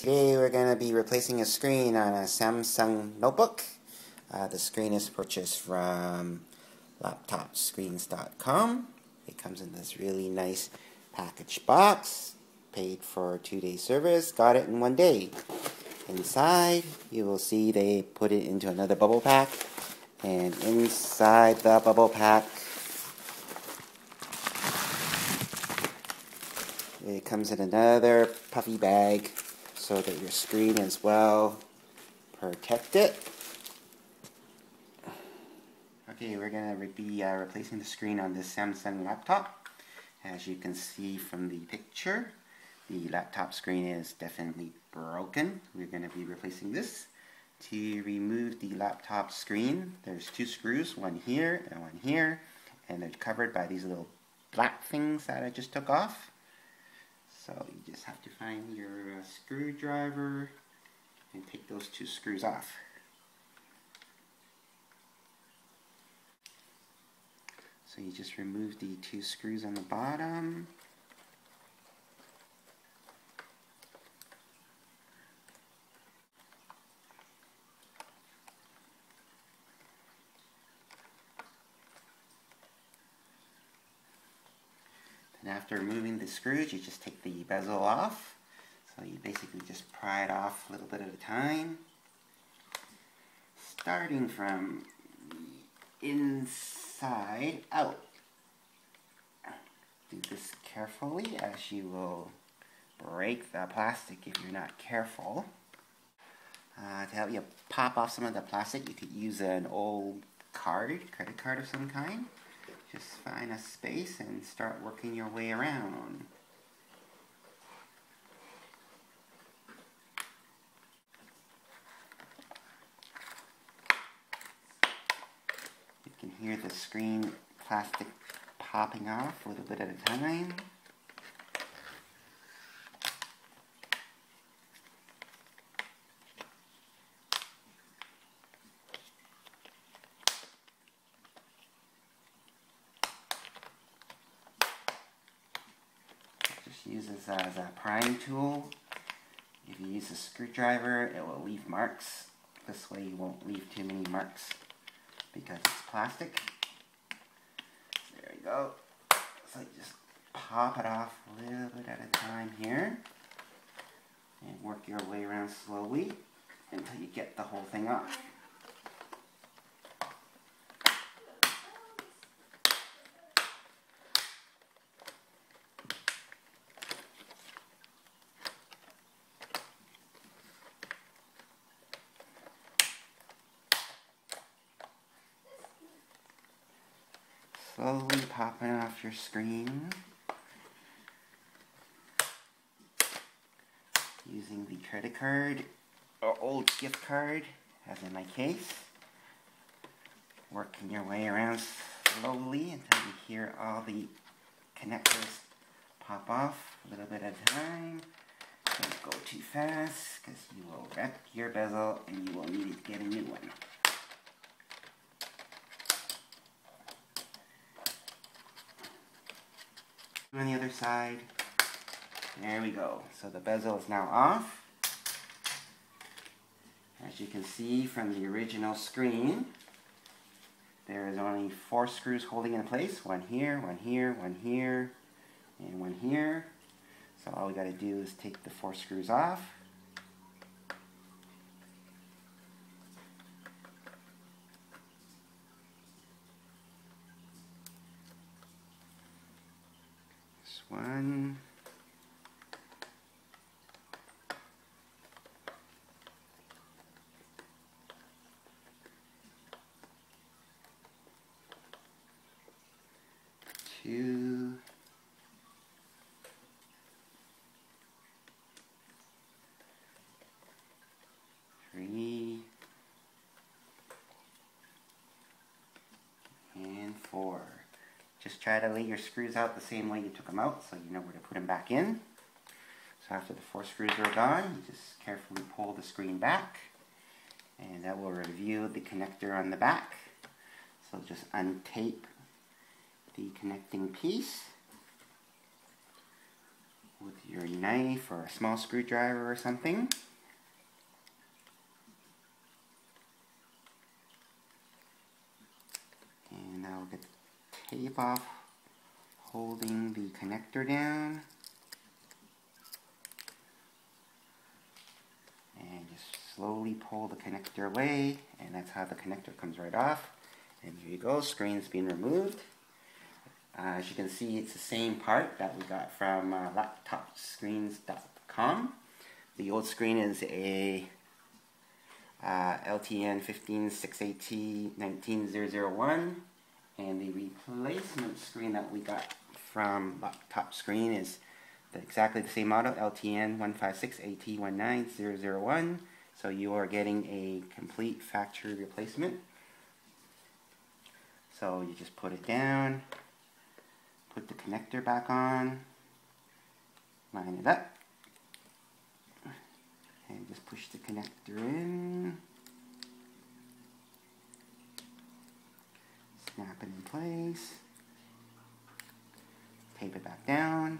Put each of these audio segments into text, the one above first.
Today we're going to be replacing a screen on a Samsung notebook. The screen is purchased from laptopscreens.com. It comes in this really nice package box. Paid for 2-day service. Got it in 1 day. Inside you will see they put it into another bubble pack. And inside the bubble pack it comes in another puffy bag so that your screen is well protected. Okay, we're going to be replacing the screen on this Samsung laptop. As you can see from the picture, the laptop screen is definitely broken. We're going to be replacing this. To remove the laptop screen, there's 2 screws, one here and one here, and they're covered by these little black things that I just took off. So you just have to find your screwdriver and take those 2 screws off. So you just remove the 2 screws on the bottom. And after removing the screws, you just take the bezel off. So you basically just pry it off a little bit at a time. Starting from the inside out. Do this carefully, as you will break the plastic if you're not careful. To help you pop off some of the plastic, you could use an old credit card of some kind. Just find a space and start working your way around. You can hear the screen plastic popping off a little bit at a time. Use this as a prying tool. If you use a screwdriver, it will leave marks. This way you won't leave too many marks because it's plastic. So there you go. So you just pop it off a little bit at a time here and work your way around slowly until you get the whole thing off. Slowly popping off your screen using the credit card or old gift card, as in my case. Working your way around slowly until you hear all the connectors pop off a little bit at a time. Don't go too fast because you will wreck your bezel and you will need to get a new one. On the other side, there we go. So the bezel is now off. As you can see from the original screen, there is only 4 screws holding in place. One here, one here, one here, and one here. So all we got to do is take the 4 screws off. One, two, three, and 4. Just try to lay your screws out the same way you took them out so you know where to put them back in. So after the 4 screws are gone, you just carefully pull the screen back and that will reveal the connector on the back. So just untape the connecting piece with your knife or a small screwdriver or something. And now we'll get the tape off, holding the connector down. And just slowly pull the connector away, and that's how the connector comes right off. And here you go, screen's being removed. As you can see, it's the same part that we got from laptopscreens.com. The old screen is a LTN 156AT19001, and the replacement screen that we got from Laptop Screen is exactly the same model, LTN 156AT19001. So you are getting a complete factory replacement. So you just put it down, put the connector back on, line it up, and just push the connector in, snap it in place, tape it back down.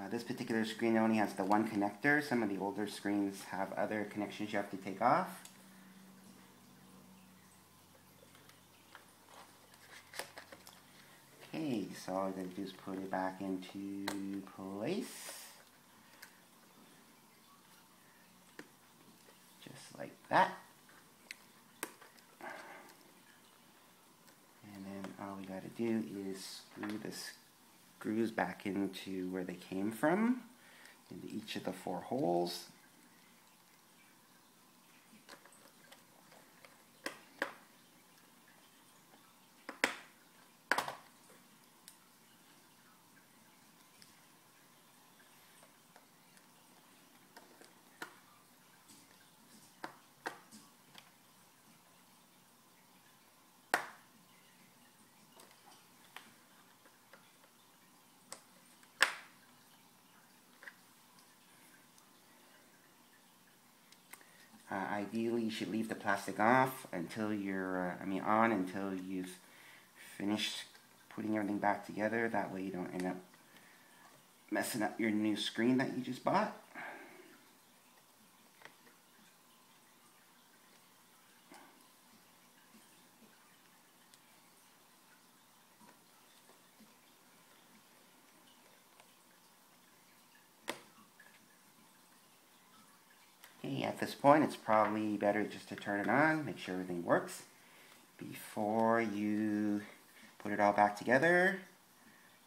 This particular screen only has the one connector. Some of the older screens have other connections you have to take off. Okay, so all I'm going to do is put it back into place. Just like that. And then all we got to do is screw the screws back into where they came from, into each of the 4 holes. Ideally, you should leave the plastic off until you're, on until you've finished putting everything back together. That way you don't end up messing up your new screen that you just bought. At this point, it's probably better just to turn it on, make sure everything works before you put it all back together.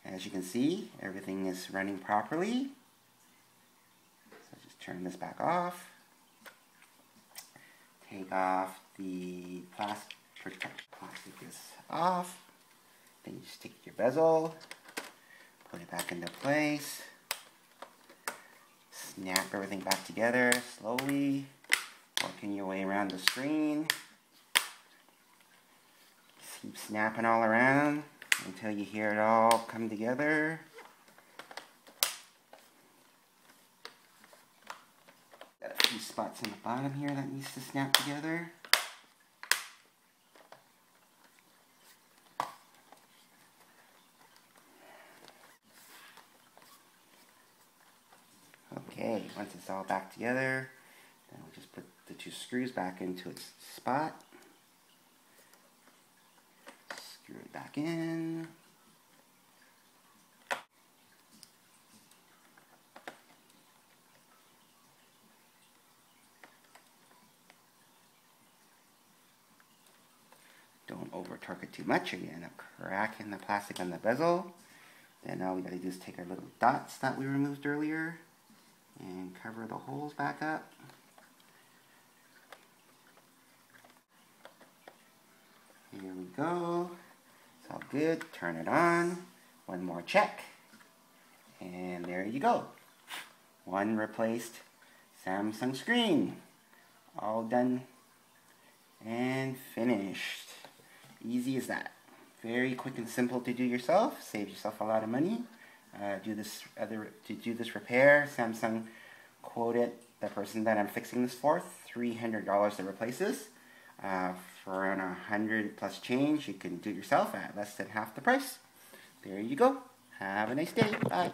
As you can see, everything is running properly. So just turn this back off. Take off the plastic is off. Then you just take your bezel, put it back into place. Snap everything back together slowly, working your way around the screen. Keep snapping all around until you hear it all come together. Got a few spots on the bottom here that needs to snap together. Okay, once it's all back together, then we'll just put the 2 screws back into its spot. Screw it back in. Don't over torque it too much or you end up cracking the plastic on the bezel. Then all we got to do is take our little dots that we removed earlier and cover the holes back up. Here we go. It's all good. Turn it on. One more check. And there you go. One replaced Samsung screen. All done and finished. Easy as that. Very quick and simple to do yourself. Saves yourself a lot of money. To do this repair, Samsung quoted the person that I'm fixing this for $300 to replace this. For around $100 plus change, you can do it yourself at less than half the price. There you go. Have a nice day. Bye.